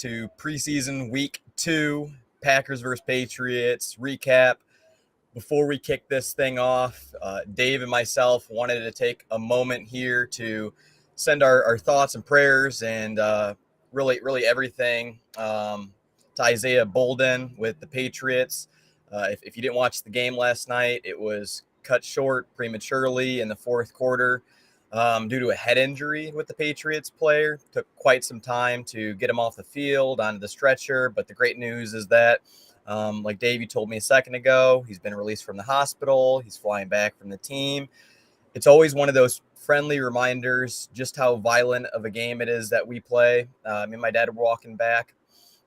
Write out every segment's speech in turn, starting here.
to preseason week 2, Packers versus Patriots recap. Before we kick this thing off, Dave and myself wanted to take a moment here to send our thoughts and prayers and really everything to Isaiah Bolden with the Patriots. If you didn't watch the game last night, it was cut short prematurely in the fourth quarter due to a head injury with the Patriots player. Took quite some time to get him off the field onto the stretcher, but the great news is that like Dave, you told me a second ago, he's been released from the hospital. He's flying back from the team. It's always one of those friendly reminders just how violent of a game it is that we play. Me and my dad were walking back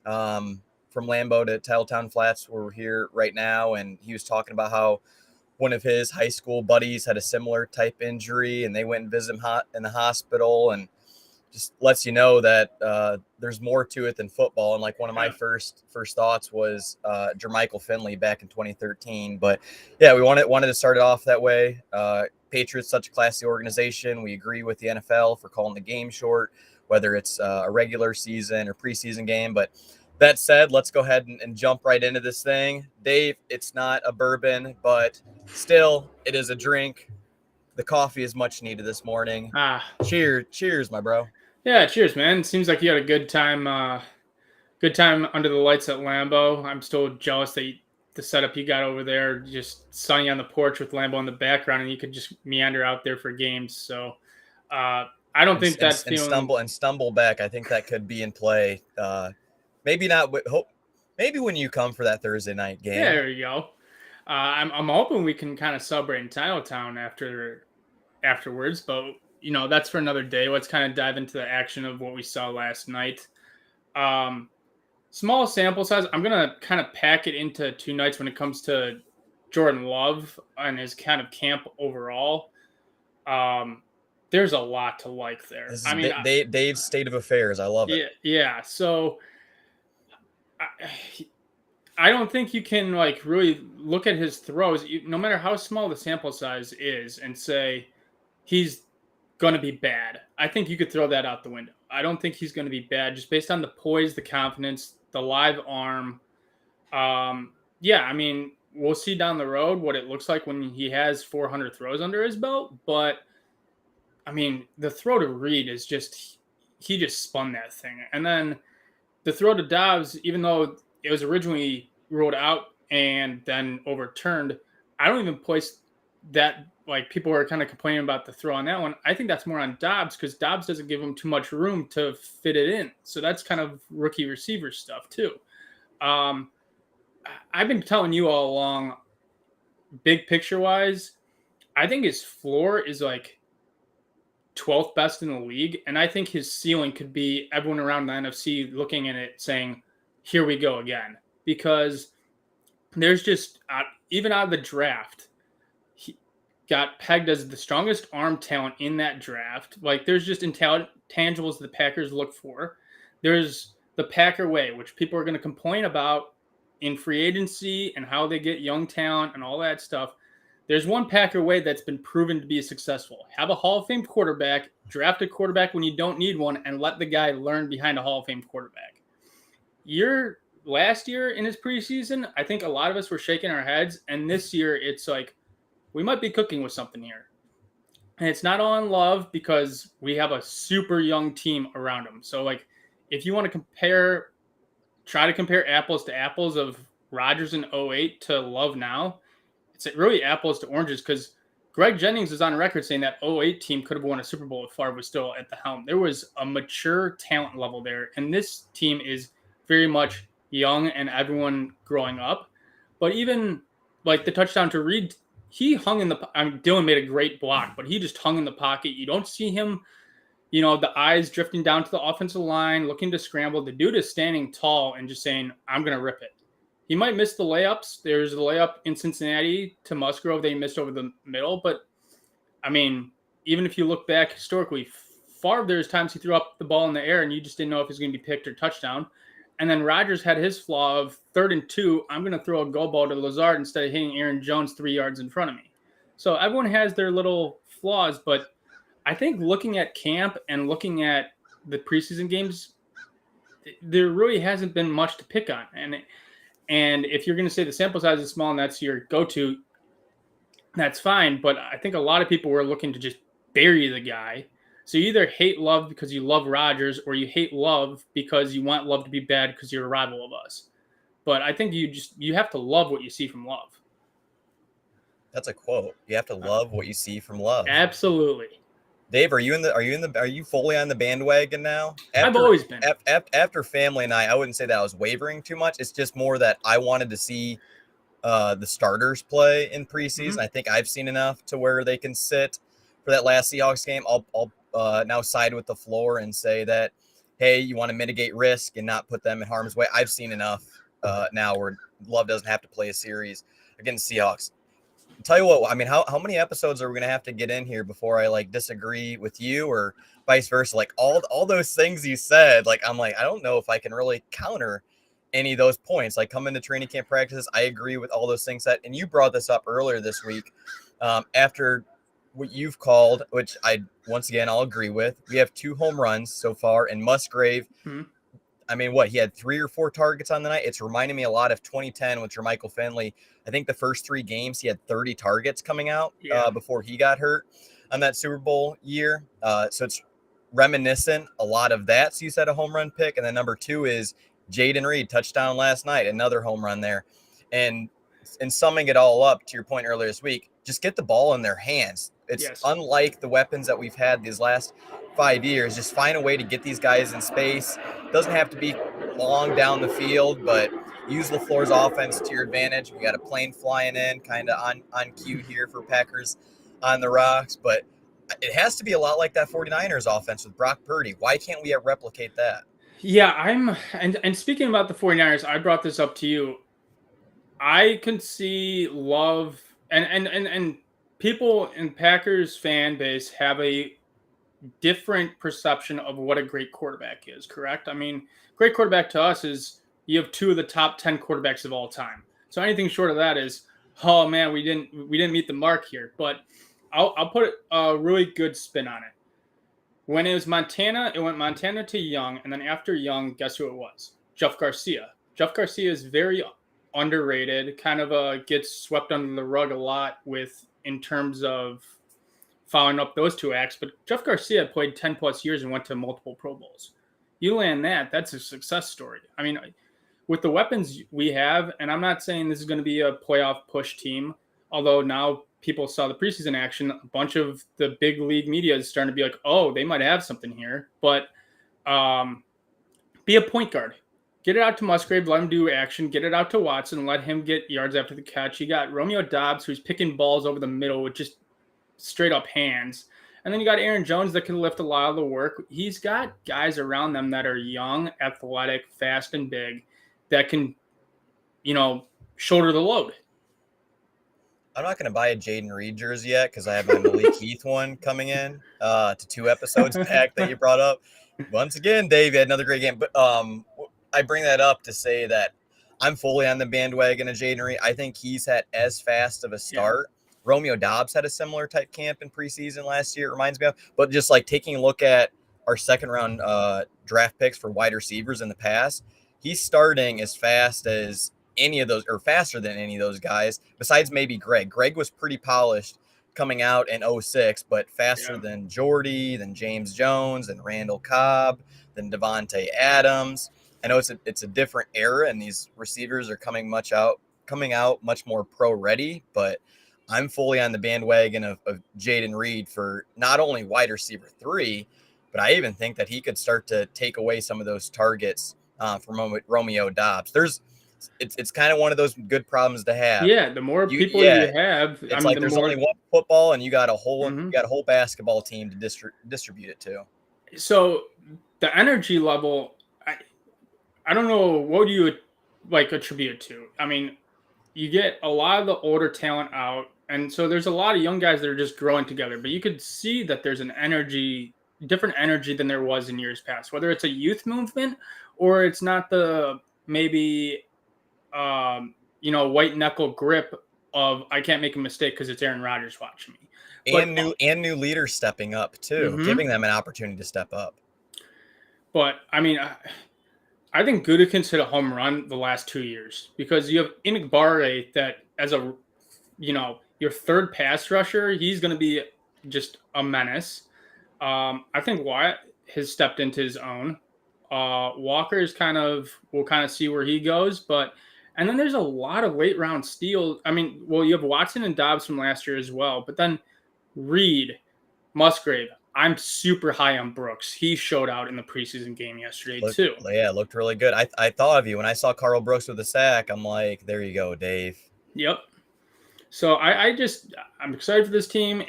from Lambeau to Titletown Flats, where we're here right now, and he was talking about how one of his high school buddies had a similar type injury, and they went and visited him in the hospital, and just lets you know that there's more to it than football. And like one of my first thoughts was Jermichael Finley back in 2013. But yeah, we wanted to start it off that way. Patriots, such a classy organization. We agree with the NFL for calling the game short, whether it's a regular season or preseason game. But that said, let's go ahead and jump right into this thing. Dave, it's not a bourbon, but still, it is a drink. The coffee is much needed this morning. Cheers, my bro. Yeah, cheers, man. Seems like you had a good time under the lights at Lambeau. I'm still jealous that the setup you got over there, just sunny on the porch with Lambeau in the background, and you could just meander out there for games. So I don't think that's feeling... stumble back. I think that could be in play. Maybe not. Maybe when you come for that Thursday night game. Yeah, there you go. I'm hoping we can kind of celebrate in Titletown afterwards, but that's for another day. Let's kind of dive into the action of what we saw last night. Small sample size. I'm gonna kind of pack it into 2 nights when it comes to Jordan Love and his kind of camp overall. There's a lot to like there. Dave's state of affairs. I love it. Yeah. So I don't think you can really look at his throws, no matter how small the sample size is, and say he's going to be bad. I think you could throw that out the window. I don't think he's going to be bad just based on the poise, the confidence, the live arm. We'll see down the road what it looks like when he has 400 throws under his belt. But, the throw to Reed is he just spun that thing. And then the throw to Dobbs, even though it was originally ruled out and then overturned, I don't even place that. People are kind of complaining about the throw on that one. I think that's more on Dobbs because Dobbs doesn't give him too much room to fit it in. So that's kind of rookie receiver stuff too. I've been telling you all along, big picture wise, I think his floor is 12th best in the league. And I think his ceiling could be everyone around the NFC looking at it saying, here we go again. Because there's just, even out of the draft, got pegged as the strongest arm talent in that draft. There's just intangibles the Packers look for. There's the Packer way, which people are going to complain about in free agency and how they get young talent and all that stuff. There's one Packer way that's been proven to be successful. Have a Hall of Fame quarterback, draft a quarterback when you don't need one, and let the guy learn behind a Hall of Fame quarterback. Last year in his preseason, I think a lot of us were shaking our heads, and this year it's we might be cooking with something here. And it's not all in Love because we have a super young team around him. So, if you want to try to compare apples to apples of Rodgers in 08 to Love now, it's really apples to oranges because Greg Jennings is on record saying that 08 team could have won a Super Bowl if Favre was still at the helm. There was a mature talent level there, and this team is very much young and everyone growing up. But even, the touchdown to Reed, he hung in the... Dylan made a great block, but he just hung in the pocket. You don't see him, the eyes drifting down to the offensive line, looking to scramble. The dude is standing tall and just saying, I'm going to rip it. He might miss the layups. There's the layup in Cincinnati to Musgrove that he missed over the middle. But, even if you look back historically, Favre, there's times he threw up the ball in the air and you just didn't know if it was going to be picked or touchdown. And then Rodgers had his flaw of 3rd and 2. I'm going to throw a go ball to Lazard instead of hitting Aaron Jones 3 yards in front of me. So everyone has their little flaws, but I think looking at camp and looking at the preseason games, there really hasn't been much to pick on. And if you're going to say the sample size is small and that's your go-to, that's fine. But I think a lot of people were looking to just bury the guy. So you either hate Love because you love Rodgers, or you hate Love because you want Love to be bad because you're a rival of us. But I think you have to love what you see from Love. That's a quote. You have to love what you see from Love. Absolutely. Dave, are you fully on the bandwagon now? I've always been. After family night, I wouldn't say that I was wavering too much. It's just more that I wanted to see the starters play in preseason. Mm-hmm. I think I've seen enough to where they can sit for that last Seahawks game. I'll now side with the floor and say that, hey, you want to mitigate risk and not put them in harm's way. I've seen enough now where Love doesn't have to play a series against Seahawks. Tell you what, I mean, how many episodes are we gonna have to get in here before I like disagree with you or vice versa? Like all those things you said, like I'm like, I don't know if I can really counter any of those points. Like come into training camp practices, I agree with all those things that, and you brought this up earlier this week. After what you've called, which once again I'll agree with, we have 2 home runs so far, and Musgrave. Mm-hmm. I mean, he had 3 or 4 targets on the night. It's reminding me a lot of 2010 with Jermichael Finley. I think the first 3 games he had 30 targets coming out before he got hurt on that Super Bowl year. So it's reminiscent a lot of that. So you said a home run pick. And then number 2 is Jaden Reed, touchdown last night, another home run there. And summing it all up to your point earlier this week, just get the ball in their hands. It's unlike the weapons that we've had these last 5 years. Just find a way to get these guys in space. Doesn't have to be long down the field, but use LaFleur's offense to your advantage. We got a plane flying in kind of on cue here for Packers on the Rocks, but it has to be a lot like that 49ers offense with Brock Purdy. Why can't we replicate that? Yeah, and speaking about the 49ers, I brought this up to you. I can see Love and people in Packers fan base have a different perception of what a great quarterback is, correct? I mean, great quarterback to us is you have 2 of the top 10 quarterbacks of all time. So anything short of that is, oh man, we didn't meet the mark here. But I'll put a really good spin on it. When it was Montana, it went Montana to Young, and then after Young, guess who it was? Jeff Garcia. Jeff Garcia is very underrated, kind of gets swept under the rug a lot in terms of following up those 2 acts. But Jeff Garcia played 10 plus years and went to multiple Pro Bowls. You land that's a success story. I mean, with the weapons we have, and I'm not saying this is going to be a playoff push team, although now people saw the preseason action, a bunch of the big league media is starting to be like, oh, they might have something here. But be a point guard. Get it out to Musgrave, let him do action. Get it out to Watson, let him get yards after the catch. You got Romeo Doubs, who's picking balls over the middle with just straight up hands. And then you got Aaron Jones that can lift a lot of the work. He's got guys around them that are young, athletic, fast, and big that can, shoulder the load. I'm not going to buy a Jaden Reed jersey yet because I have my Malik Heath one coming in to 2 episodes back that you brought up. Once again, Dave, you had another great game. But I bring that up to say that I'm fully on the bandwagon of Jaden Reed. I think he's had as fast of a start. Yeah. Romeo Doubs had a similar type camp in preseason last year, it reminds me of. But just like taking a look at our second round draft picks for wide receivers in the past, he's starting as fast as any of those, or faster than any of those guys, besides maybe Greg. Greg was pretty polished coming out in 06, but faster than Jordy, than James Jones, than Randall Cobb, than Devontae Adams. I know it's a different era, and these receivers are coming out much more pro ready, but I'm fully on the bandwagon of Jaden Reed for not only wide receiver 3, but I even think that he could start to take away some of those targets from Romeo Doubs. It's kind of one of those good problems to have. Yeah, the more people you have, it's like there's only one football, and you got a whole basketball team to distribute it to. So the energy level, I don't know, what do you attribute it to? I mean, you get a lot of the older talent out, and so there's a lot of young guys that are just growing together. But you could see that there's an different energy than there was in years past. Whether it's a youth movement or it's not the maybe white knuckle grip of I can't make a mistake because it's Aaron Rodgers watching me. And new leaders stepping up too, giving them an opportunity to step up. But I mean, I think Gutekunst hit a home run the last 2 years because you have Inigbare that as your third pass rusher, he's going to be just a menace. I think Wyatt has stepped into his own. Walker is we'll kind of see where he goes, and then there's a lot of late round steals. I mean, well, you have Watson and Dobbs from last year as well, but then Reed, Musgrave. I'm super high on Brooks. He showed out in the preseason game yesterday too. Looked really good. I thought of you when I saw Carl Brooks with a sack. I'm like, there you go, Dave. Yep. So I'm excited for this team.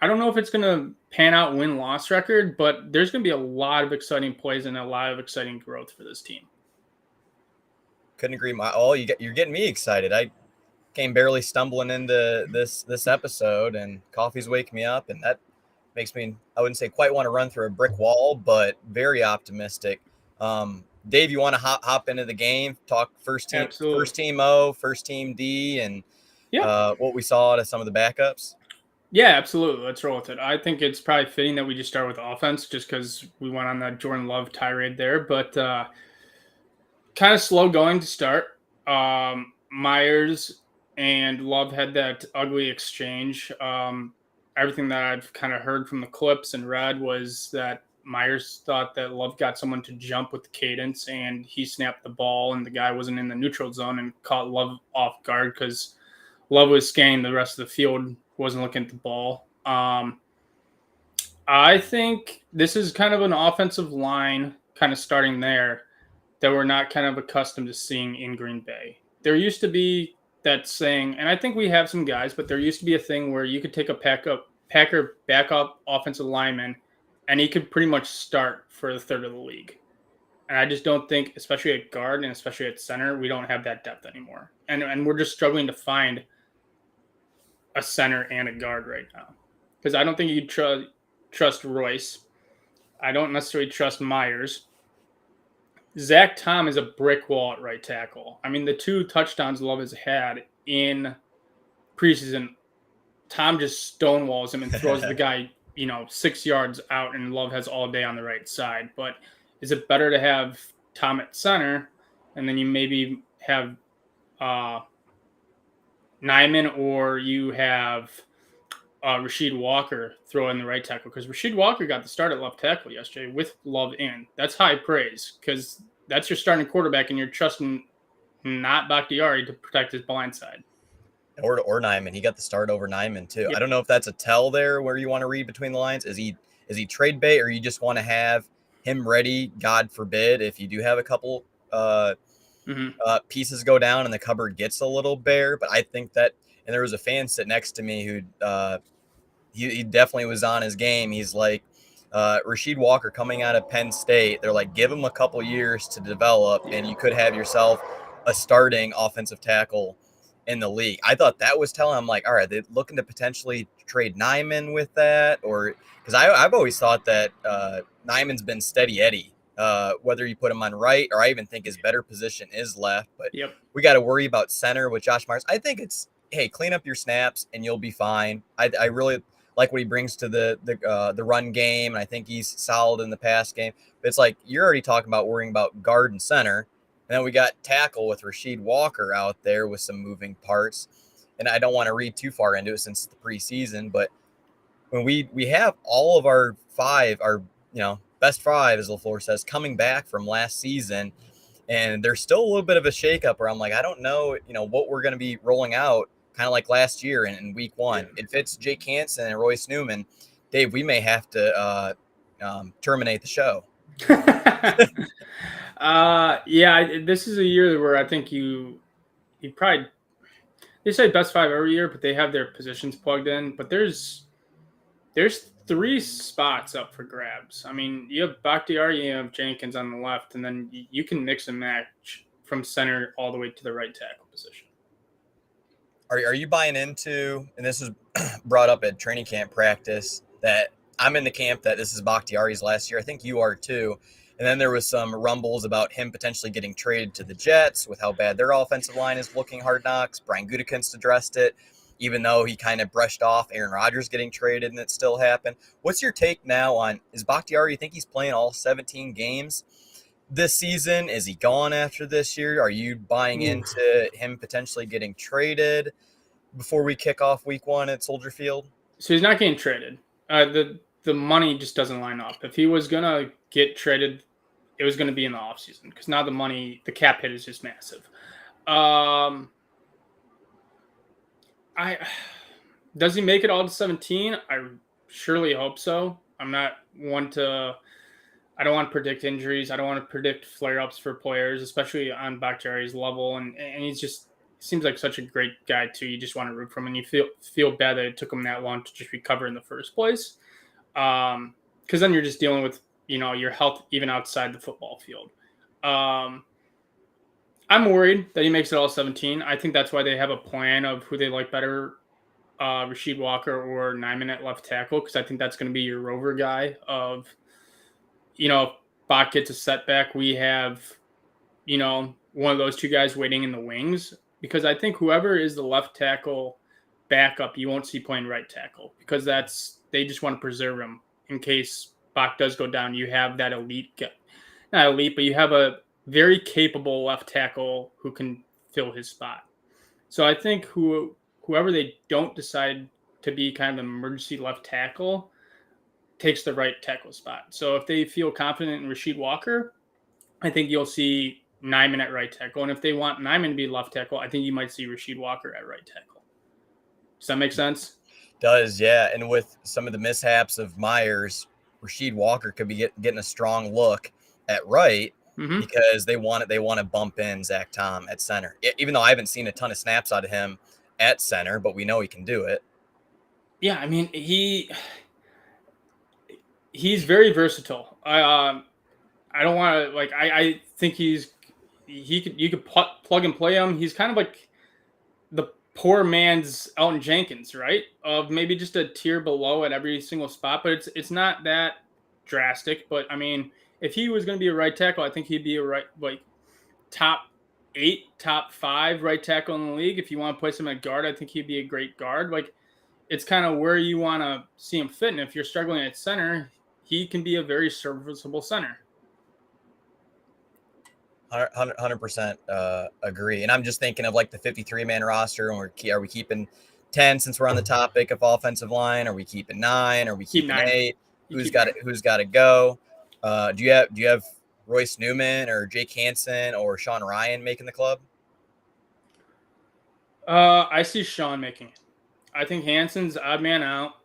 I don't know if it's going to pan out win-loss record, but there's going to be a lot of exciting plays and a lot of exciting growth for this team. Couldn't agree more. Oh, you're getting me excited. I came barely stumbling into this episode, and coffee's waking me up, and that makes me, I wouldn't say quite want to run through a brick wall, but very optimistic. Dave, you want to hop into the game, talk first team O, first team D, and what we saw to some of the backups? Yeah, absolutely. Let's roll with it. I think it's probably fitting that we just start with offense just because we went on that Jordan Love tirade there, but kind of slow going to start. Myers and Love had that ugly exchange. Everything that I've kind of heard from the clips and read was that Myers thought that Love got someone to jump with the cadence, and he snapped the ball, and the guy wasn't in the neutral zone and caught Love off guard because Love was scanning the rest of the field, wasn't looking at the ball. I think this is kind of an offensive line kind of starting there that we're not kind of accustomed to seeing in Green Bay. There used to be that saying, and I think we have some guys, but there used to be a thing where you could take a Packer backup offensive lineman and he could pretty much start for the third of the league. And I just don't think, especially at guard and especially at center, we don't have that depth anymore. And we're just struggling to find a center and a guard right now. Because I don't think you trust Royce. I don't necessarily trust Myers. Zach Tom is a brick wall at right tackle. I mean, the 2 touchdowns Love has had in preseason, Tom just stonewalls him and throws the guy, 6 yards out, and Love has all day on the right side. But is it better to have Tom at center, and then you maybe have Nyman, or you have Rasheed Walker throw in the right tackle? Because Rasheed Walker got the start at left tackle yesterday with Love in. That's high praise because that's your starting quarterback, and you're trusting not Bakhtiari to protect his blind side. Or Nyman. He got the start over Nyman too. Yep. I don't know if that's a tell there where you want to read between the lines. Is he trade bait, or you just want to have him ready, God forbid, if you do have a couple pieces go down and the cupboard gets a little bare. But I think that, and there was a fan sitting next to me who he definitely was on his game. He's like, Rasheed Walker coming out of Penn State, they're like, give him a couple years to develop, and you could have yourself a starting offensive tackle in the league. I thought that was telling. I'm like, all right, they're looking to potentially trade Nyman with that, or because I've always thought that Nyman's been steady Eddie, whether you put him on right, or I even think his better position is left. But we got to worry about center with Josh Myers. I think it's, hey, clean up your snaps and you'll be fine. I really like what he brings to the run game, and I think he's solid in the pass game. But it's like you're already talking about worrying about guard and center. And then we got tackle with Rasheed Walker out there with some moving parts. And I don't want to read too far into it since it's the preseason, but when we have all of our best 5, as LaFleur says, coming back from last season, and there's still a little bit of a shakeup where I'm like, I don't know, what we're going to be rolling out, kind of like last year in week 1. If it's Jake Hansen and Royce Newman, Dave, we may have to terminate the show. This is a year where I think you probably, they say best 5 every year, but they have their positions plugged in. But there's 3 spots up for grabs. I mean, you have Bakhtiari, you have Jenkins on the left, and then you can mix and match from center all the way to the right tackle position. Are you buying into, and this was brought up at training camp practice, that I'm in the camp that this is Bakhtiari's last year? I think you are too. And then there was some rumbles about him potentially getting traded to the Jets with how bad their offensive line is looking. Hard Knocks. Brian Gutekunst addressed it, even though he kind of brushed off Aaron Rodgers getting traded and it still happened. What's your take now on, is Bakhtiari, you think he's playing all 17 games? this season? Is he gone after this year? Are you buying Ooh. into him potentially getting traded before we kick off week 1 at Soldier Field? So he's not getting traded. The money just doesn't line up. If he was gonna get traded, it was gonna be in the offseason because now the cap hit is just massive. I Does he make it all to 17? I surely hope so. I'm not one to. I don't want to predict injuries. I don't want to predict flare-ups for players, especially on Bakhtiari's level. And he's just seems like such a great guy too. You just want to root for him, and you feel bad that it took him that long to just recover in the first place. Because then you're just dealing with your health even outside the football field. I'm worried that he makes it all 17. I think that's why they have a plan of who they like better, Rasheed Walker or Nyman at left tackle, because I think that's going to be your rover guy of, if Bach gets a setback, we have, one of those two guys waiting in the wings, because I think whoever is the left tackle backup, you won't see playing right tackle, because they just want to preserve him in case Bach does go down. You have that not elite, but you have a very capable left tackle who can fill his spot. So I think whoever they don't decide to be kind of an emergency left tackle takes the right tackle spot. So if they feel confident in Rasheed Walker, I think you'll see Nyman at right tackle. And if they want Nyman to be left tackle, I think you might see Rasheed Walker at right tackle. Does that make sense? Does, yeah. And with some of the mishaps of Myers, Rasheed Walker could be getting a strong look at right because they want to bump in Zach Tom at center. Even though I haven't seen a ton of snaps out of him at center, but we know he can do it. Yeah, I mean he's very versatile. I don't want to I think you could plug and play him. He's kind of like the poor man's Elton Jenkins, right? Of maybe just a tier below at every single spot, but it's not that drastic. But I mean, if he was going to be a right tackle, I think he'd be a top 8, top 5 right tackle in the league. If you want to place him at guard, I think he'd be a great guard. It's kind of where you want to see him fit. And if you're struggling at center, he can be a very serviceable center. 100% agree. And I'm just thinking of like the 53-man roster, and are we keeping 10 since we're on the topic of offensive line? Are we keeping 9? Are we keeping 8? Who's got to go? Do you have Royce Newman or Jake Hansen or Sean Ryan making the club? I see Sean making it. I think Hansen's odd man out.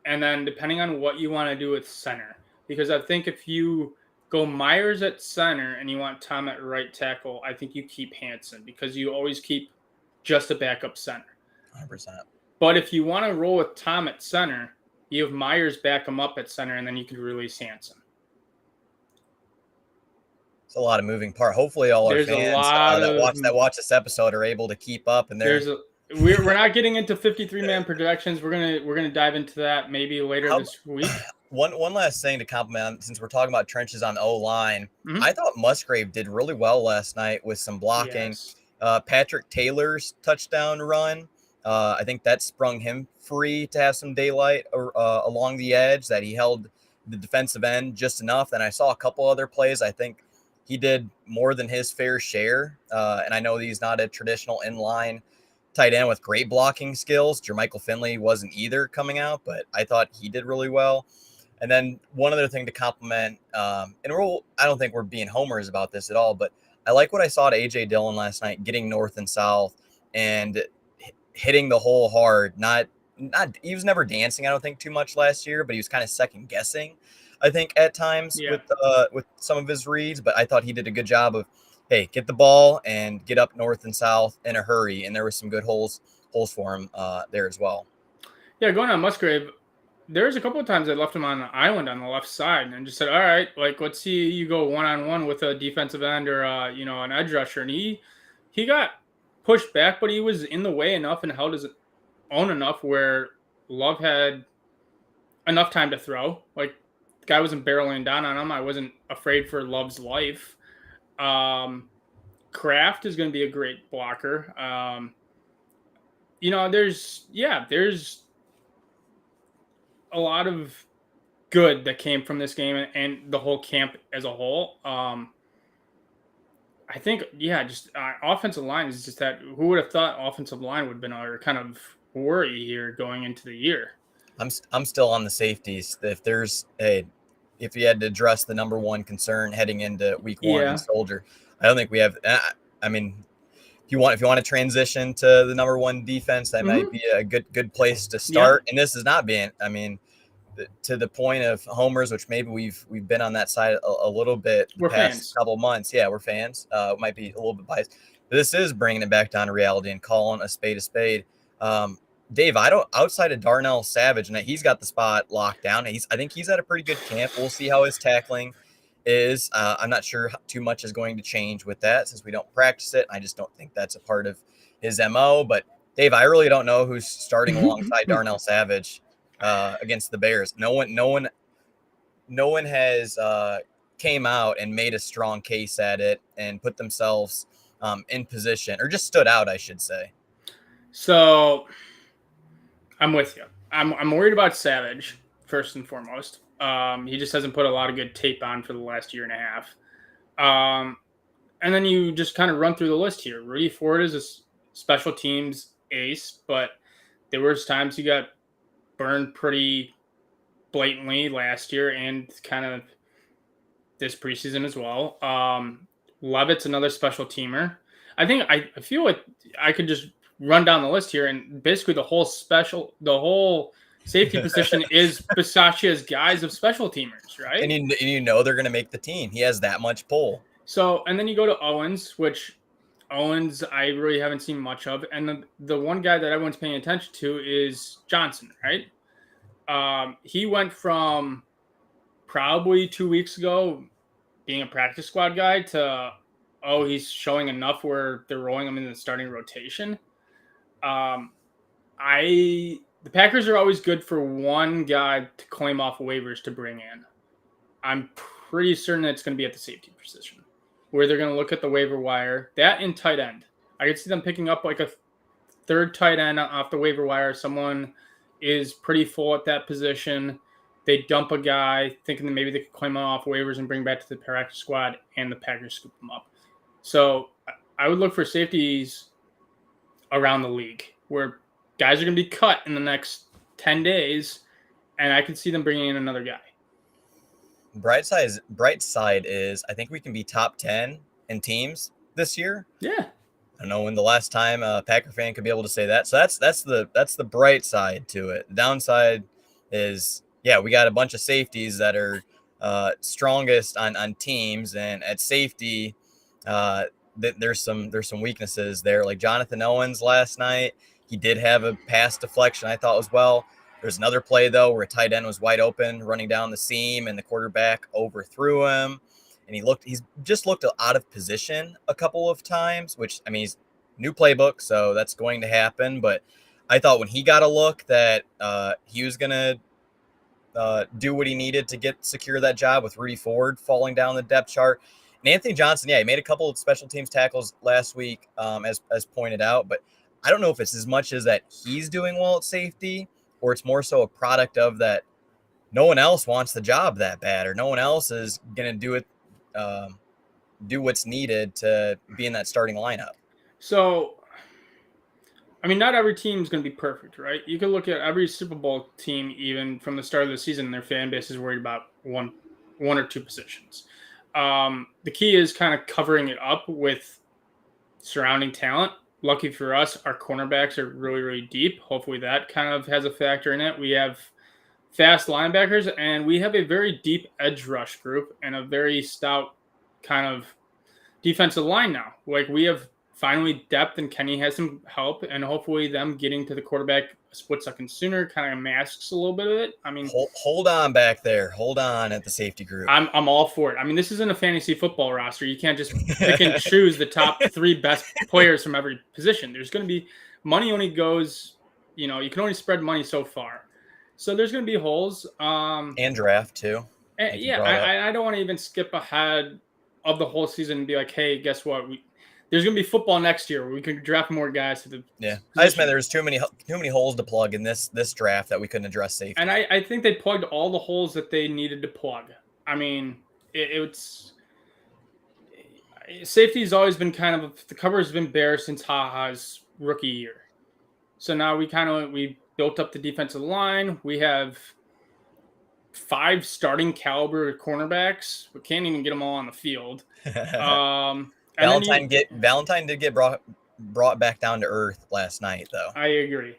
And then depending on what you want to do with center, because I think if you go Myers at center and you want Tom at right tackle, I think you keep Hansen because you always keep just a backup center. 100%. But if you want to roll with Tom at center, you have Myers back him up at center, and then you can release Hansen. It's a lot of moving part. Hopefully, all our fans that watch this episode are able to keep up. And we're not getting into 53-man projections. We're gonna dive into that maybe later this week. One last thing to compliment, since we're talking about trenches on the O-line, I thought Musgrave did really well last night with some blocking. Yes. Patrick Taylor's touchdown run, I think that sprung him free to have some daylight along the edge, that he held the defensive end just enough. And I saw a couple other plays. I think he did more than his fair share. And I know he's not a traditional inline tight end with great blocking skills. Jermichael Finley wasn't either coming out, but I thought he did really well. And then one other thing to compliment, and I don't think we're being homers about this at all, but I like what I saw to A.J. Dillon last night, getting north and south and hitting the hole hard. He was never dancing, I don't think, too much last year, but he was kind of second guessing, I think, at times with some of his reads. But I thought he did a good job of, hey, get the ball and get up north and south in a hurry. And there was some good holes for him there as well. Yeah, going on Musgrave, there's a couple of times I left him on the island on the left side and just said, all right, let's see you go one-on-one with a defensive end or, an edge rusher. And he got pushed back, but he was in the way enough and held his own enough where Love had enough time to throw. The guy wasn't barreling down on him. I wasn't afraid for Love's life. Kraft is going to be a great blocker. There's a lot of good that came from this game and the whole camp as a whole. I think, yeah, just offensive line is just that. Who would have thought offensive line would have been our kind of worry here going into the year? I'm still on the safeties. If you had to address the number one concern heading into week one in Yeah. Soldier, I don't think we have. I mean, if you want to transition to the number one defense, that might Hmm. be a good place to Yeah. start. And this is not being. I mean, to the point of homers, which maybe we've been on that side a little bit the We're past fans. couple of months. Yeah, we're fans. Might be a little bit biased, but this is bringing it back down to reality and calling a spade a spade. Um, Dave, I don't outside of Darnell Savage, and he's got the spot locked down. I think he's at a pretty good camp. We'll see how his tackling is. I'm not sure too much is going to change with that since we don't practice it. I just don't think that's a part of his MO. But Dave, I really don't know who's starting alongside Darnell Savage against the Bears. No one has came out and made a strong case at it and put themselves in position or just stood out, I should say. So I'm with you. I'm worried about Savage first and foremost. He just hasn't put a lot of good tape on for the last year and a half. And then you just kind of run through the list here. Rudy Ford is a special teams ace, but there was times he got burned pretty blatantly last year and kind of this preseason as well. Levitt's another special teamer. I feel like I could just run down the list here, and basically the whole safety position is Bisaccia's guys of special teamers, right? And you know they're going to make the team. He has that much pull. So, and then you go to Owens, which Owens I really haven't seen much of, and the one guy that everyone's paying attention to is Johnson, right? He went from probably 2 weeks ago being a practice squad guy to he's showing enough where they're rolling him in the starting rotation. The Packers are always good for one guy to claim off waivers to bring in. I'm pretty certain it's going to be at the safety position, where they're going to look at the waiver wire. That in tight end, I could see them picking up like a third tight end off the waiver wire. Someone is pretty full at that position. They dump a guy thinking that maybe they could claim him off waivers and bring back to the practice squad, and the Packers scoop him up. So I would look for safeties around the league where guys are going to be cut in the next 10 days, and I could see them bringing in another guy. Bright side is I think we can be top 10 in teams this year. Yeah. I don't know when the last time a Packer fan could be able to say that. So that's the bright side to it. The downside is, yeah, we got a bunch of safeties that are strongest on teams, and at safety, there's some weaknesses there. Like Jonathan Owens last night, he did have a pass deflection I thought was well. There's another play though where a tight end was wide open running down the seam, and the quarterback overthrew him. And he's just looked out of position a couple of times, which, I mean, he's new playbook, so that's going to happen. But I thought when he got a look that he was going to do what he needed to secure that job with Rudy Ford falling down the depth chart. And Anthony Johnson, yeah, he made a couple of special teams tackles last week, as pointed out. But I don't know if it's as much as that he's doing well at safety, or it's more so a product of that no one else wants the job that bad, or no one else is going to do what's needed to be in that starting lineup. So, I mean, not every team is going to be perfect, right? You can look at every Super Bowl team, even from the start of the season, their fan base is worried about one or two positions. The key is kind of covering it up with surrounding talent. Lucky for us, our cornerbacks are really, really deep. Hopefully that kind of has a factor in it. We have fast linebackers, and we have a very deep edge rush group and a very stout kind of defensive line now. Like, we have finally depth, and Kenny has some help, and hopefully them getting to the quarterback a split second sooner kind of masks a little bit of it. I mean, hold on back there. Hold on at the safety group. I'm all for it. I mean, this isn't a fantasy football roster. You can't just pick and choose the top three best players from every position. There's going to be money only goes, you can only spread money so far. So there's going to be holes. And draft too. And yeah, I don't want to even skip ahead of the whole season and be like, hey, guess what? There's going to be football next year where we can draft more guys to the position. I just meant there's too many holes to plug in this draft that we couldn't address safety. And I think they plugged all the holes that they needed to plug. I mean, Safety's always been kind of the cover has been bare since Haha's rookie year. So now we built up the defensive line. We have 5 starting caliber cornerbacks. We can't even get them all on the field. And then Valentine did get brought back down to earth last night, though. I agree.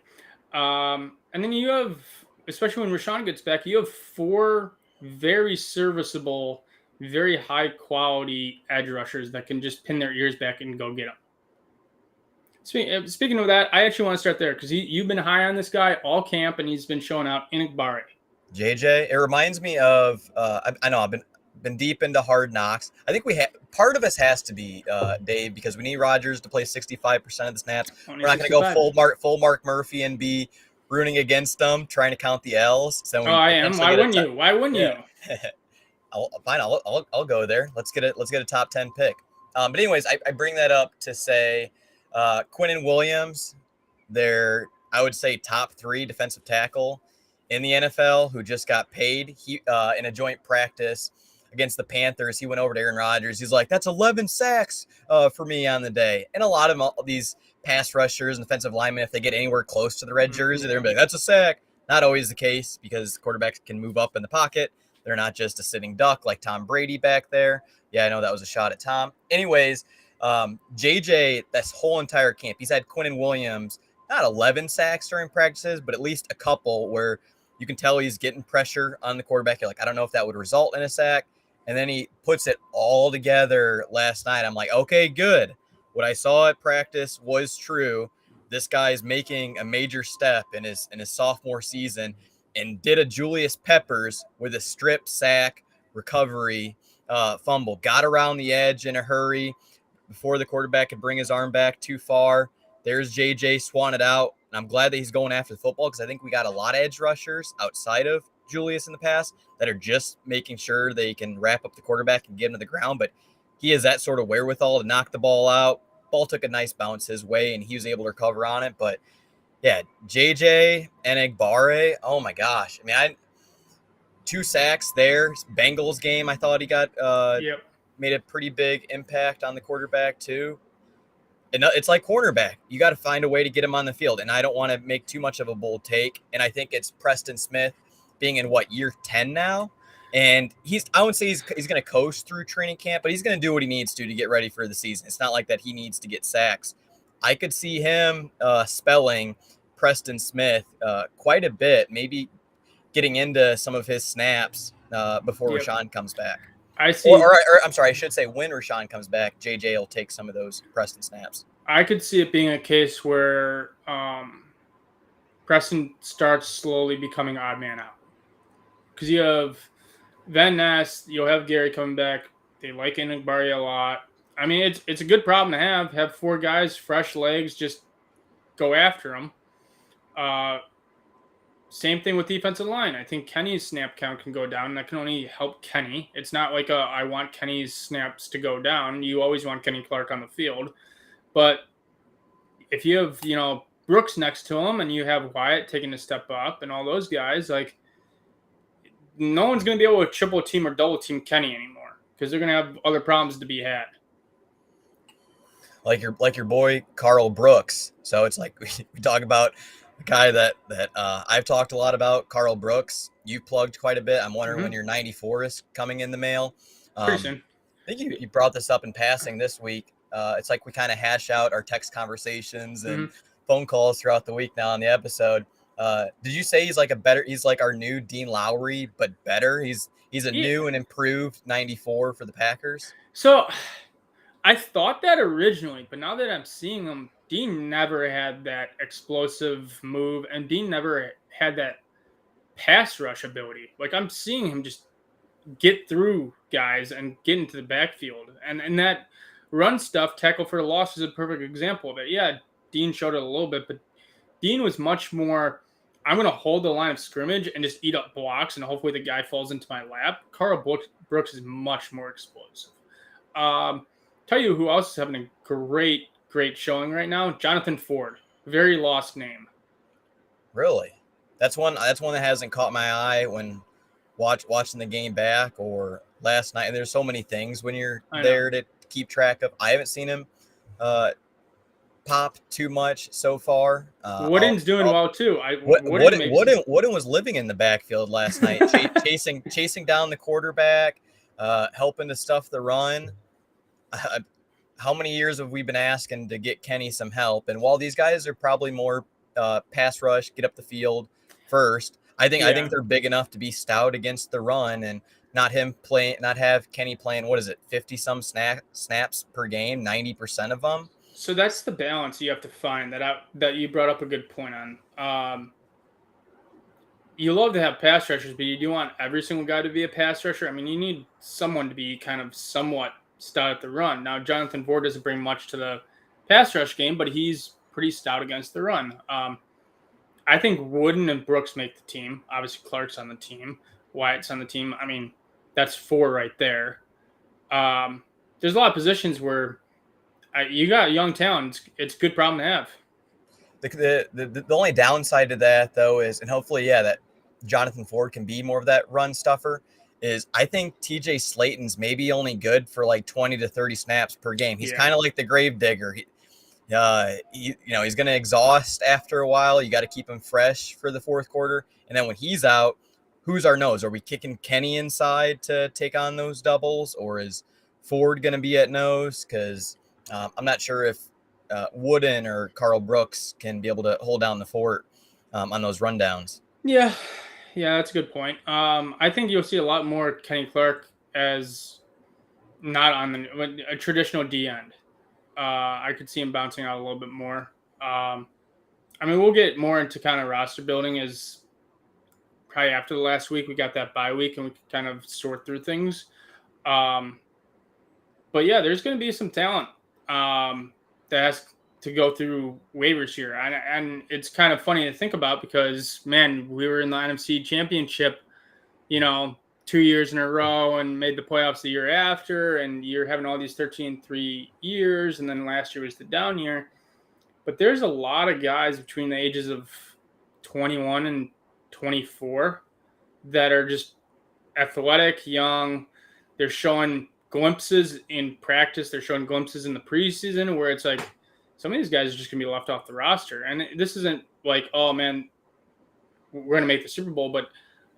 And then you have, especially when Rashawn gets back, you have 4 very serviceable, very high quality edge rushers that can just pin their ears back and go get them. Speaking of that, I actually want to start there because you've been high on this guy all camp, and he's been showing out. Enigbare. JJ, it reminds me of I know I've been deep into Hard Knocks. I think part of us has to be Dave, because we need Rodgers to play 65% of the snaps. We're not going to go full Mark Murphy and be rooting against them, trying to count the L's. So I am. Why wouldn't you? Why wouldn't you? I'll go there. Let's get a top 10 pick. But anyways, I bring that up to say Quinnen Williams, I would say top 3 defensive tackle in the NFL, who just got paid. He in a joint practice against the Panthers, he went over to Aaron Rodgers. He's like, "That's 11 sacks for me on the day." And a lot of these pass rushers and defensive linemen, if they get anywhere close to the red jersey, they're gonna be like, "That's a sack." Not always the case, because quarterbacks can move up in the pocket. They're not just a sitting duck like Tom Brady back there. Yeah, I know that was a shot at Tom. Anyways, JJ, this whole entire camp, he's had Quinnen Williams, not 11 sacks during practices, but at least a couple where you can tell he's getting pressure on the quarterback. You're like, I don't know if that would result in a sack. And then he puts it all together last night. I'm like, okay, good. What I saw at practice was true. This guy is making a major step in his sophomore season, and did a Julius Peppers with a strip sack recovery fumble. Got around the edge in a hurry before the quarterback could bring his arm back too far. There's JJ swatted out. And I'm glad that he's going after the football, because I think we got a lot of edge rushers outside of Julius in the past that are just making sure they can wrap up the quarterback and get him to the ground. But he has that sort of wherewithal to knock the ball out. Ball took a nice bounce his way, and he was able to recover on it. But yeah, JJ Enigbare, oh my gosh. I mean, 2 sacks there. Bengals game, I thought he got made a pretty big impact on the quarterback too. And it's like cornerback. You got to find a way to get him on the field. And I don't want to make too much of a bold take. And I think it's Preston Smith being in year 10 now. And I wouldn't say he's going to coast through training camp, but he's going to do what he needs to get ready for the season. It's not like that he needs to get sacks. I could see him spelling Preston Smith quite a bit, maybe getting into some of his snaps before Rashawn comes back. I see. Or I'm sorry, I should say when Rashawn comes back, JJ will take some of those Preston snaps. I could see it being a case where Preston starts slowly becoming odd man out. Because you have Van Ness, you'll have Gary coming back. They like Enigbare a lot. I mean, it's a good problem to have. Have 4 guys, fresh legs, just go after them. Same thing with defensive line. I think Kenny's snap count can go down, and that can only help Kenny. It's not like I want Kenny's snaps to go down. You always want Kenny Clark on the field. But if you have, Brooks next to him, and you have Wyatt taking a step up and all those guys, like, no one's going to be able to triple team or double team Kenny anymore, because they're going to have other problems to be had. Like your boy Carl Brooks. So it's like we talk about a guy that I've talked a lot about, Carl Brooks. You've plugged quite a bit. I'm wondering when your 94 is coming in the mail. Pretty soon. I think you brought this up in passing this week. It's like we kind of hash out our text conversations and phone calls throughout the week now on the episode. Did you say he's like our new Dean Lowry, but better? He's a new and improved 94 for the Packers. So I thought that originally, but now that I'm seeing him, Dean never had that explosive move, and Dean never had that pass rush ability. Like, I'm seeing him just get through guys and get into the backfield. And that run stuff, tackle for a loss, is a perfect example of it. Yeah, Dean showed it a little bit, but Dean was much more, I'm going to hold the line of scrimmage and just eat up blocks, and hopefully the guy falls into my lap. Carl Brooks is much more explosive. Tell you who else is having a great showing right now. Jonathan Ford, very lost name. Really? That's one that hasn't caught my eye when watching the game back or last night. And there's so many things when you're there to keep track of. I haven't seen him pop too much so far. Wooden's doing well too. Wooden was living in the backfield last night, chasing down the quarterback, helping to stuff the run. How many years have we been asking to get Kenny some help? And while these guys are probably more pass rush, get up the field first, I think they're big enough to be stout against the run and not have Kenny playing, what is it, 50 some snaps per game, 90% of them. So that's the balance you have to find that you brought up a good point on. You love to have pass rushers, but you do want every single guy to be a pass rusher. I mean, you need someone to be kind of somewhat stout at the run. Now, Jonathan Ford doesn't bring much to the pass rush game, but he's pretty stout against the run. I think Wooden and Brooks make the team. Obviously, Clark's on the team. Wyatt's on the team. I mean, that's 4 right there. There's a lot of positions where you got young talent. It's a good problem to have. The only downside to that, though, is, and hopefully, that Jonathan Ford can be more of that run stuffer, is I think TJ Slayton's maybe only good for like 20 to 30 snaps per game. He's kind of like the grave digger. He's going to exhaust after a while. You got to keep him fresh for the fourth quarter. And then when he's out, who's our nose? Are we kicking Kenny inside to take on those doubles, or is Ford going to be at nose? Because I'm not sure if Wooden or Carl Brooks can be able to hold down the fort on those rundowns. Yeah, that's a good point. I think you'll see a lot more Kenny Clark as not on a traditional D end. I could see him bouncing out a little bit more. I mean, we'll get more into kind of roster building as probably after the last week. We got that bye week and we can kind of sort through things. But yeah, there's going to be some talent that has to go through waivers here. And it's kind of funny to think about because, man, we were in the NFC Championship, 2 years in a row and made the playoffs the year after, and you're having all these 13-3 years, and then last year was the down year. But there's a lot of guys between the ages of 21 and 24 that are just athletic, young. They're showing glimpses in practice. They're showing glimpses in the preseason where it's like some of these guys are just going to be left off the roster. And this isn't like, oh, man, we're going to make the Super Bowl, but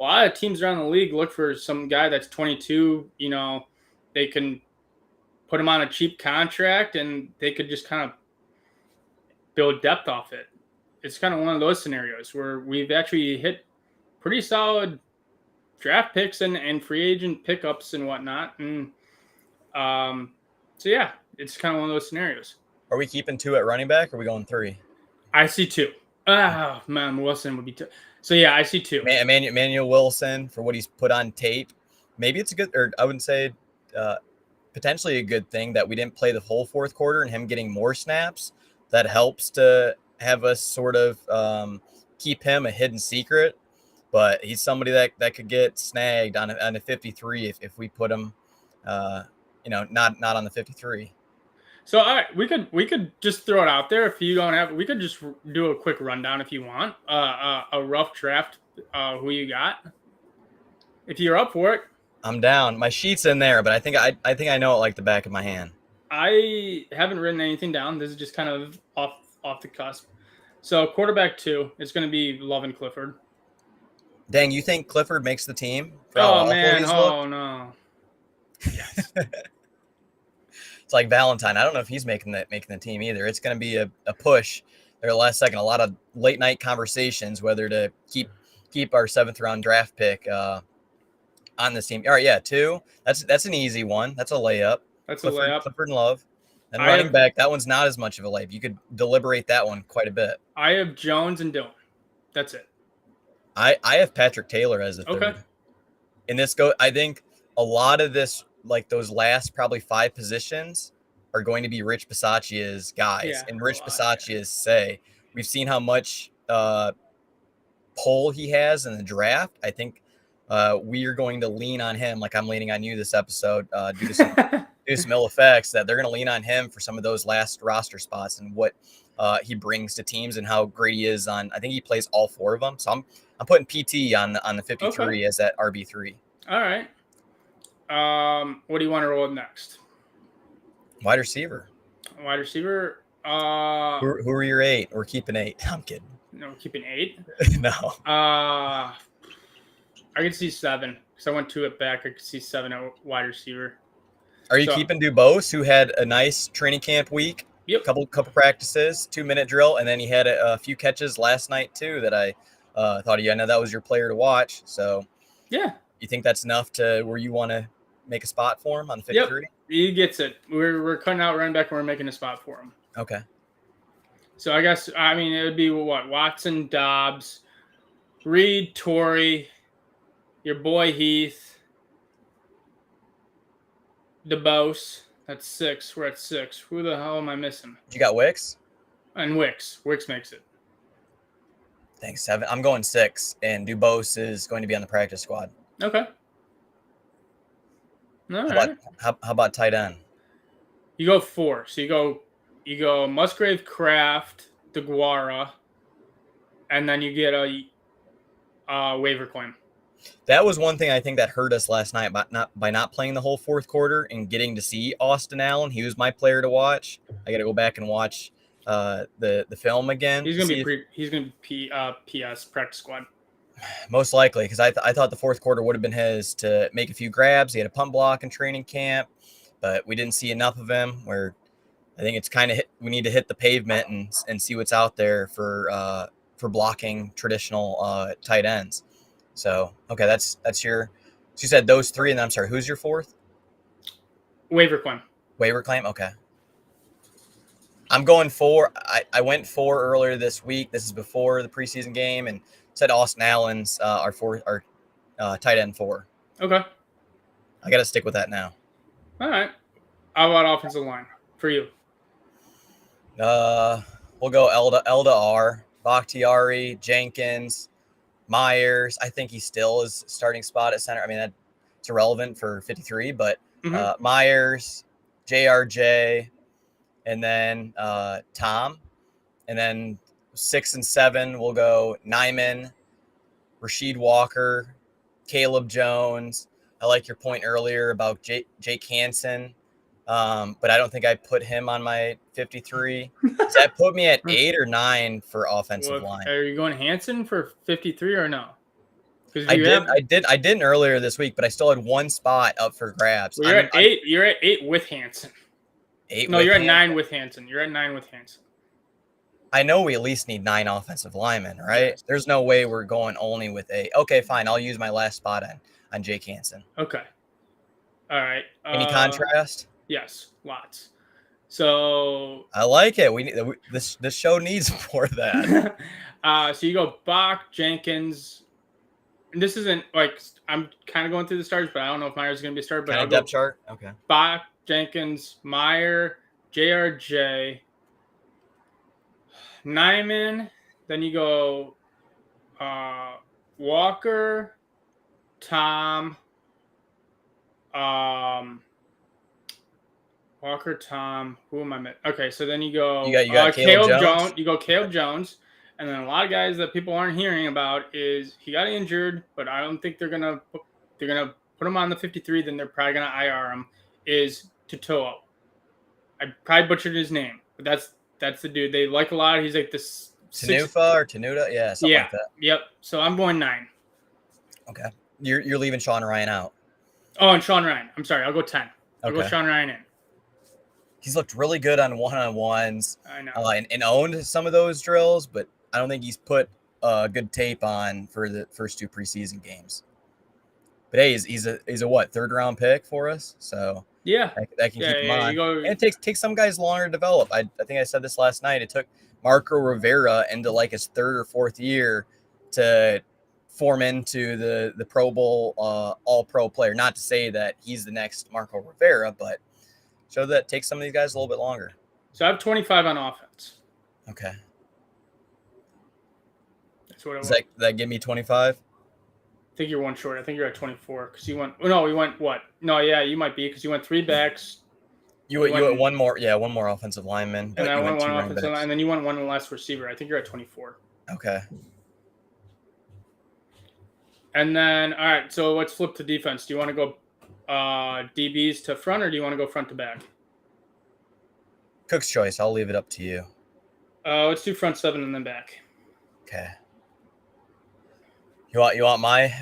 a lot of teams around the league look for some guy that's 22, they can put him on a cheap contract and they could just kind of build depth off it. It's kind of one of those scenarios where we've actually hit pretty solid draft picks and free agent pickups and whatnot. And so, yeah, it's kind of one of those scenarios. Are we keeping 2 at running back or are we going 3? I see 2. Oh, man, Wilson would be 2. So, yeah, I see 2. Emmanuel Wilson, for what he's put on tape, maybe it's a good, or I wouldn't say potentially a good thing that we didn't play the whole fourth quarter and him getting more snaps. That helps to have us sort of keep him a hidden secret. But he's somebody that could get snagged on a 53 if we put him, not on the 53. So, all right, we could just throw it out there. If you don't have, we could just do a quick rundown if you want, a rough draft, who you got. If you're up for it, I'm down. My sheet's in there, but I think I know it like the back of my hand. I haven't written anything down. This is just kind of off the cusp. So, quarterback 2, it's going to be Love and Clifford. Dang, you think Clifford makes the team? Oh man! Oh no! Yes. It's like Valentine. I don't know if he's making the team either. It's going to be a push there last second. A lot of late night conversations whether to keep our 7th round draft pick on this team. All right, yeah, 2. That's an easy one. That's a layup. Clifford, a layup. Clifford and Love. And running back, that one's not as much of a layup. You could deliberate that one quite a bit. I have Jones and Dillon. That's it. I have Patrick Taylor as a 3rd. Okay. In this I think a lot of this, like those last probably 5 positions, are going to be Rich Bisaccia's guys. Yeah, and Rich Bisaccia's say. We've seen how much pull he has in the draft. I think we are going to lean on him like I'm leaning on you this episode due to some ill effects, that they're going to lean on him for some of those last roster spots and what he brings to teams and how great he is on. I think he plays all 4 of them. So I'm putting PT on the 53 as that RB3. All right. What do you want to roll with next? Wide receiver. Wide receiver. Who are your 8? We're keeping 8. I'm kidding. No, we're keeping 8. No. I could see 7 because I went 2 at back. I could see 7 at wide receiver. Are you keeping Dubose, who had a nice training camp week? Yep. Couple practices, 2-minute drill, and then he had a few catches last night too that I thought I know that was your player to watch. So yeah, you think that's enough to where you want to make a spot for him on the 53? Yep, he gets it. We're cutting out running back and we're making a spot for him. Okay. So I guess it would be what? Watson, Dobbs, Reed, Torrey, your boy Heath, DeBose. That's 6. We're at 6. Who the hell am I missing? You got Wicks? And Wicks. Wicks makes it. Thanks, 7. I'm going 6, and Dubose is going to be on the practice squad. Okay. How about tight end? You go 4. So you go Musgrave, Kraft, DeGuara, and then you get a waiver claim. That was one thing I think that hurt us last night by not playing the whole fourth quarter and getting to see Austin Allen. He was my player to watch. I got to go back and watch the film again. He's gonna be PS practice squad. Most likely, because I thought the fourth quarter would have been his to make a few grabs. He had a punt block in training camp, but we didn't see enough of him. Where I think it's kind of we need to hit the pavement and see what's out there for blocking traditional tight ends. So, okay, that's your – so you said those 3, and then I'm sorry, who's your 4th? Waiver claim. Waiver claim? Okay. I'm going 4. I went 4 earlier this week. This is before the preseason game, and said Austin Allen's our tight end 4. Okay. I got to stick with that now. All right. How about offensive line for you? We'll go Elda R, Bakhtiari, Jenkins, Myers. I think he still is starting spot at center. I mean, that's irrelevant for 53, but Myers, JRJ, and then Tom. And then 6 and 7, we'll go Nyman, Rasheed Walker, Caleb Jones. I like your point earlier about Jake Hansen, but I don't think I put him on my 53. Does that put me at 8 or 9 for offensive line? Are you going Hansen for 53 or no? I didn't earlier this week, but I still had one spot up for grabs. Well, you're at 8. You're at 8 with Hansen. 8. No, you're at 9 with Hansen. You're at 9 with Hansen. I know we at least need 9 offensive linemen, right? Yes. There's no way we're going only with 8. Okay, fine. I'll use my last spot on Jake Hansen. Okay. All right. Any contrast? Yes, lots. So I like it. This show needs more of that. So you go Bach, Jenkins. And this isn't like I'm kind of going through the starters, but I don't know if Myers is going to be a starter. But I'll depth chart. Okay. Bach, Jenkins, Meyer, JRJ, Nyman. Then you go Walker, Tom. Walker, Tom. Who am I missing? Okay, so then you go. You got Caleb Jones. You go Caleb Jones, and then a lot of guys that people aren't hearing about is he got injured, but I don't think they're gonna put him on the 53. Then they're probably gonna IR him. Is Totoa. I probably butchered his name, but that's the dude they like a lot. He's like this Tanufa or Tanuda, something like that. Yep. So I'm going 9. Okay, you're leaving Sean Ryan out. Oh, and Sean Ryan. I'm sorry. I'll go 10. I'll go Sean Ryan in. He's looked really good on one-on-ones. I know. And owned some of those drills, but I don't think he's put good tape on for the first 2 preseason games. But hey, he's a what, 3rd-round pick for us? So yeah, that can keep him on. And it takes some guys longer to develop. I think I said this last night. It took Marco Rivera into like his 3rd or 4th year to form into the Pro Bowl all-pro player. Not to say that he's the next Marco Rivera, but show that it takes some of these guys a little bit longer. So I have 25 on offense. Okay. That's what I want. Does that give me 25? I think you're one short. I think you're at 24 because you went. No, we went what? No, yeah, you might be because you went 3 backs. You went one more. Yeah, one more offensive lineman. And I went 1 offensive line, and then you went 1 less receiver. I think you're at 24. Okay. And then, all right, so let's flip to defense. Do you want to go DBs to front, or do you want to go front to back? Cook's choice. I'll leave it up to you. Let's do front seven and then back. Okay. You want my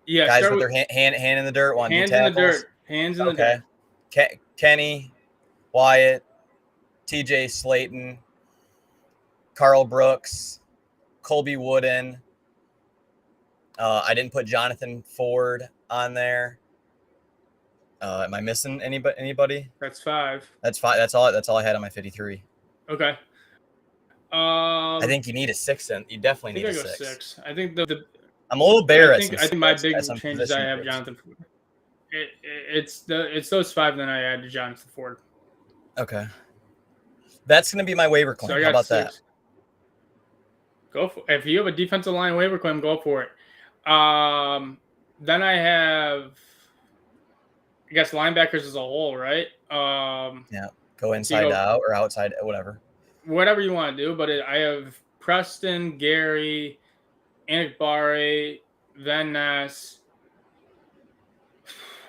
Yeah, guys start with with their hand in the dirt? Want to do hands in the tackles? dirt. Hands in the Okay. dirt. Kenny, Wyatt, TJ Slayton, Carl Brooks, Colby Wooden. I didn't put Jonathan Ford on there. Am I missing anybody? That's 5. That's fine. That's all I had on my 53. Okay. I think you need a 6. You definitely I think need I a go 6. 6. I think the I'm a little bare I at some think my big at some changes I position have groups. Jonathan. It's those 5. Then I add to Jonathan Ford. Okay. That's going to be my waiver claim. So I got How about 6. that? Go for if you have a defensive line waiver claim, go for it. Then I have, I guess, linebackers as a whole, right? Yeah. Go inside out or outside, whatever. Whatever you want to do, but I have Preston, Gary, Anikbare, Van Ness.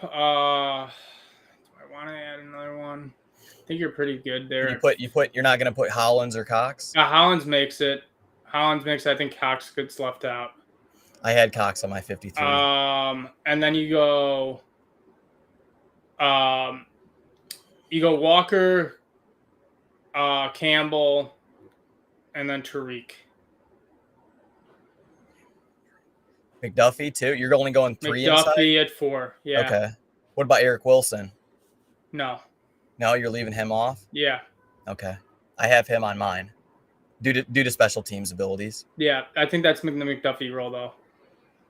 Do I want to add another one? I think you're pretty good there. You're not going to put Hollins or Cox? Hollins makes it. I think Cox gets left out. I had Cox on my 53. And then you go Walker, Campbell, and then Tariq. McDuffie too. You're only going 3 McDuffie inside? at 4. Yeah. Okay. What about Eric Wilson? No, you're leaving him off? Yeah. Okay. I have him on mine due to special teams abilities. Yeah, I think that's the McDuffie role though.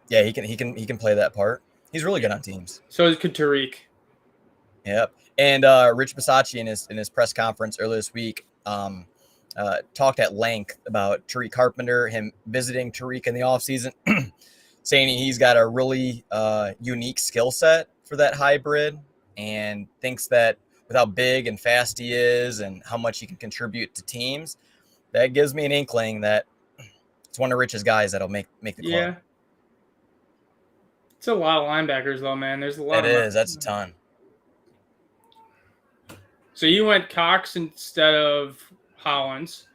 Yeah, he can play that part. He's really good on teams. So is Tariq. Yep. And Rich Bisaccia in his press conference earlier this week talked at length about Tariq Carpenter, him visiting Tariq in the offseason, saying he's got a really unique skill set for that hybrid and thinks that with how big and fast he is and how much he can contribute to teams, that gives me an inkling that it's one of Rich's guys that'll make the club. Yeah. It's a lot of linebackers though, man. There's a lot. That's a ton. So you went Cox instead of Hollins,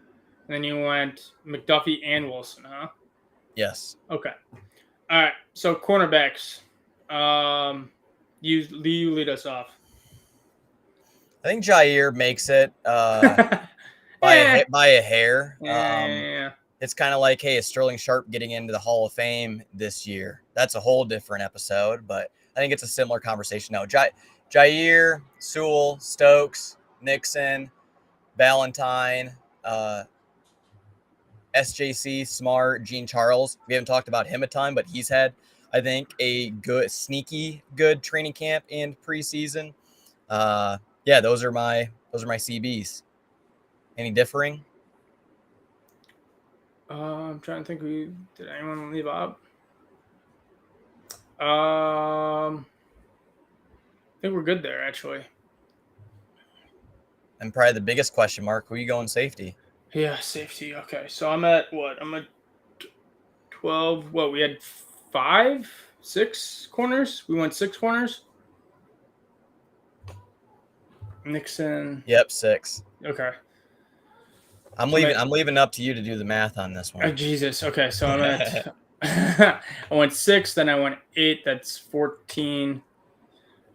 and then you went McDuffie and Wilson, huh? Yes. Okay. All right. So cornerbacks. You lead us off. I think Jair makes it by a hair. Yeah. It's kind of like, hey, is Sterling Sharp getting into the Hall of Fame this year? That's a whole different episode, but I think it's a similar conversation. No, Jair, Sewell, Stokes, Nixon, Valentine, SJC, Smart, Gene Charles. We haven't talked about him a ton, but he's had, I think, a sneaky good training camp and preseason. Yeah, those are my CBs. Any differing? I'm trying to think. Did anyone leave out? I think we're good there, actually. And probably the biggest question mark: who are you going safety? Yeah, safety. Okay, so I'm at what? I'm at 12. What? We had 5, 6 corners. We went 6 corners. Nixon. Yep, 6. Okay. I'm leaving up to you to do the math on this one. Oh, Jesus. Okay, so I'm at I went 6, then I went 8, that's 14,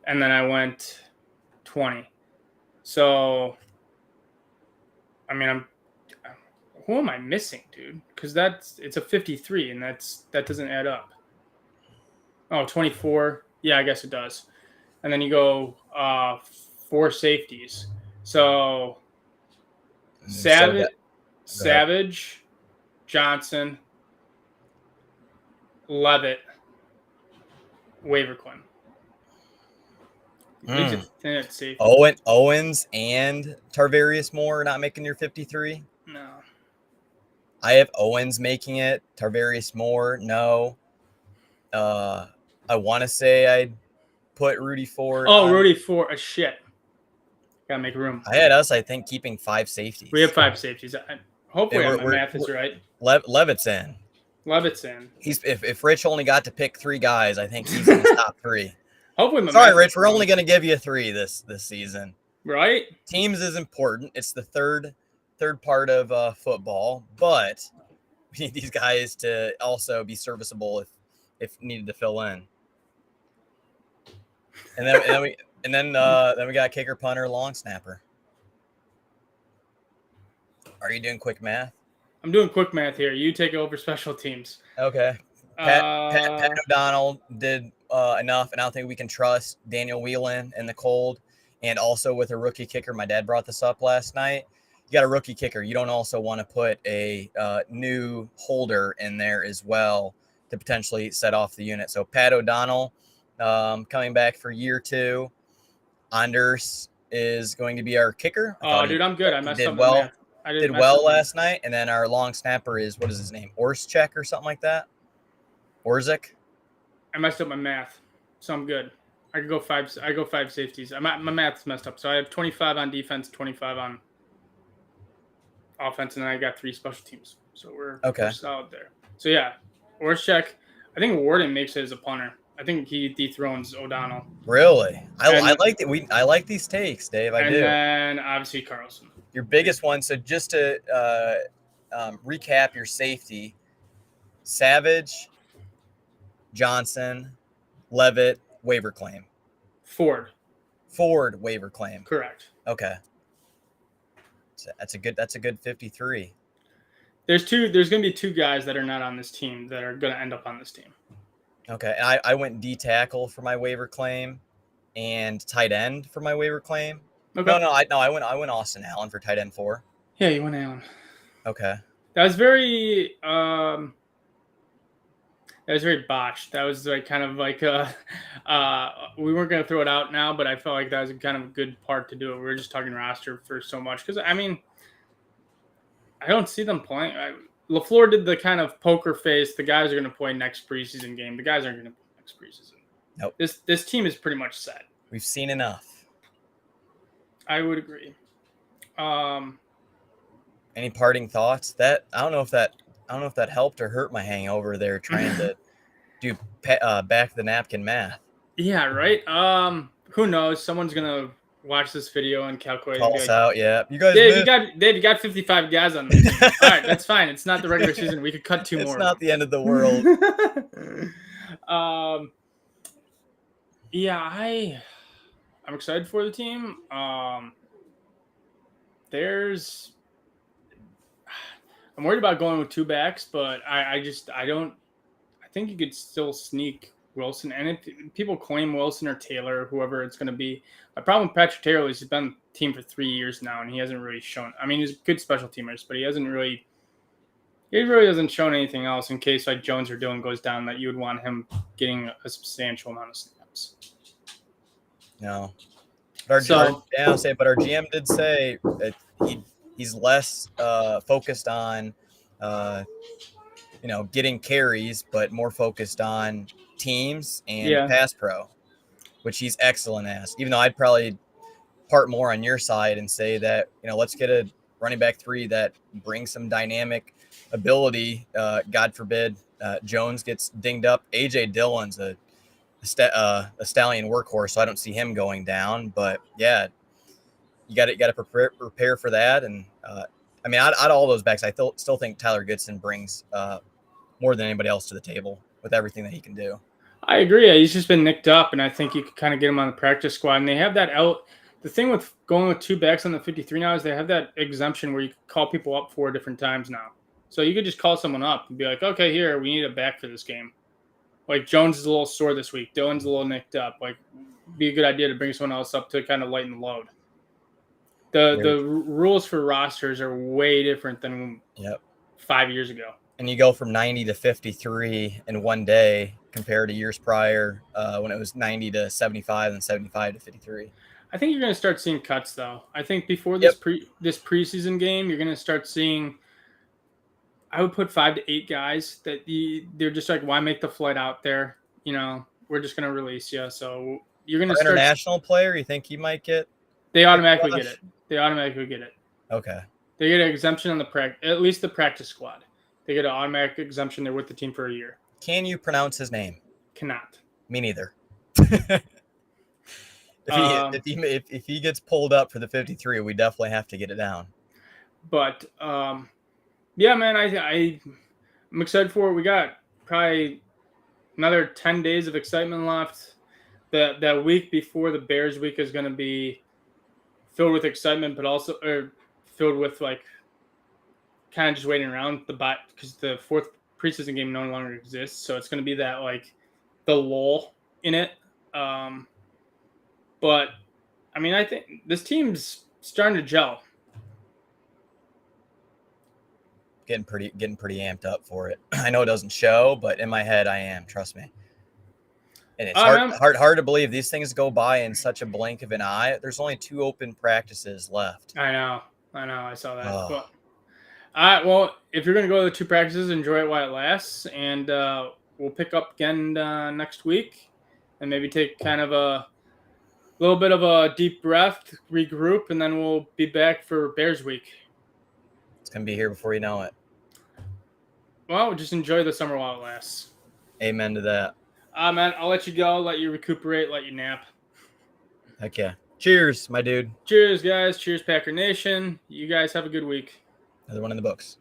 and then I went 20. So I mean, who am I missing, dude? Because it's a 53 and that doesn't add up. Oh, 24. Yeah, I guess it does. And then you go 4 safeties. So Savage, Johnson, Levitt, waiver claim. Owens and Tarvarius Moore not making your 53? No. I have Owens making it. Tarvarius Moore, no. I want to say I'd put Rudy Ford. Oh, Rudy Ford. Shit. Gotta make room. I had us, I think, keeping 5 safeties. We have 5 safeties. Hopefully my math is right. Levitt's in. Levitt's in. If Rich only got to pick 3 guys, I think he's in the top 3. Hopefully Sorry, Rich, we're only going to give you 3 this season. Right? Teams is important. It's the third part of football, but we need these guys to also be serviceable if needed to fill in. Then we got kicker, punter, long snapper. Are you doing quick math? I'm doing quick math here. You take over special teams. Okay. Pat O'Donnell did enough, and I don't think we can trust Daniel Whelan in the cold. And also with a rookie kicker, my dad brought this up last night. You got a rookie kicker. You don't also want to put a new holder in there as well to potentially set off the unit. So Pat O'Donnell coming back for year 2. Anders is going to be our kicker. Oh, dude, I'm good. I messed up well. math. I did well last night. And then our long snapper is, what is his name? Orszczyk or something like that? Orzik? I messed up my math, so I'm good. I go 5 safeties. My math's messed up. So I have 25 on defense, 25 on offense, and then I got 3 special teams. So we're solid there. So yeah, Orszczyk. I think Warden makes it as a punter. I think he dethrones O'Donnell. Really? I like that. I like these takes, Dave. I do. And then obviously Carlson. Your biggest one. So just to recap your safety: Savage, Johnson, Levitt, waiver claim. Ford, waiver claim. Correct. Okay. So that's a good 53. There's going to be 2 guys that are not on this team that are going to end up on this team. Okay. I went D tackle for my waiver claim and tight end for my waiver claim. Okay. I went Austin Allen for tight end 4. Yeah, you went Allen. Okay. That was very botched. That was like kind of like we weren't gonna throw it out now, but I felt like that was kind of a good part to do it. We were just talking roster for so much because I mean, I don't see them playing. LaFleur did the kind of poker face. The guys are gonna play next preseason game. The guys aren't gonna play next preseason. Nope. This team is pretty much set. We've seen enough. I would agree. Any parting thoughts? I don't know if that helped or hurt my hangover there trying to do back the napkin math. Yeah, right. Who knows? Someone's gonna watch this video and calculate. Call us out, yeah. You guys, Dave, you got 55 guys on this team. All right, that's fine. It's not the regular season. We could cut 2 more. It's not the end of the world. Yeah, I'm excited for the team. I'm worried about going with 2 backs, but I think you could still sneak Wilson. And if people claim Wilson or Taylor or whoever it's going to be, my problem with Patrick Taylor is he's been on the team for 3 years now, and he hasn't really shown. I mean, he's a good special teamers, but he really hasn't shown anything else in case like Jones or Dillon goes down that you would want him getting a substantial amount of snaps. No. But our GM did say that he's less focused on, getting carries, but more focused on teams and pass pro, which he's excellent as. Even though I'd probably part more on your side and say that, let's get a running back 3 that brings some dynamic ability. God forbid Jones gets dinged up. A.J. Dillon's a stallion workhorse, so I don't see him going down. But yeah, you got to prepare for that. And out of all those backs, I still think Tyler Goodson brings more than anybody else to the table with everything that he can do. I agree. He's just been nicked up, and I think you could kind of get him on the practice squad. And they have that out. The thing with going with 2 backs on the 53 now is they have that exemption where you can call people up 4 different times now. So you could just call someone up and be like, okay, here, we need a back for this game. Like Jones is a little sore this week. Dillon's a little nicked up. Like, be a good idea to bring someone else up to kind of lighten the load. The rules for rosters are way different than 5 years ago. And you go from 90 to 53 in one day compared to years prior when it was 90 to 75 and 75 to 53. I think you're going to start seeing cuts, though. I think before this this preseason game, you're going to start seeing – I would put 5 to 8 guys that they're just like, why make the flight out there? We're just going to release you. So you're going to start – international player, you think he might get – They automatically get it. Okay. They get an exemption on at least the practice squad. They get an automatic exemption. They're with the team for a year. Can you pronounce his name? Cannot. Me neither. If he gets pulled up for the 53, we definitely have to get it down. But yeah, man, I'm excited for it. We got probably another 10 days of excitement left. That week before the Bears week is going to be filled with excitement, but also filled with like kind of just waiting around the bye because the fourth preseason game no longer exists. So it's going to be that like the lull in it. But I mean, I think this team's starting to gel. Getting pretty amped up for it. I know it doesn't show, but in my head I am. Trust me. And it's hard to believe these things go by in such a blink of an eye. There's only 2 open practices left. I know. I saw that. Oh. But well, if you're going to go to the 2 practices, enjoy it while it lasts, and we'll pick up again next week, and maybe take kind of a little bit of a deep breath, regroup, and then we'll be back for Bears week. It's going to be here before you know it. Well, just enjoy the summer while it lasts. Amen to that. Man, I'll let you go, let you recuperate, let you nap. Heck yeah. Cheers, my dude. Cheers, guys. Cheers, Packer Nation. You guys have a good week. Another one in the books.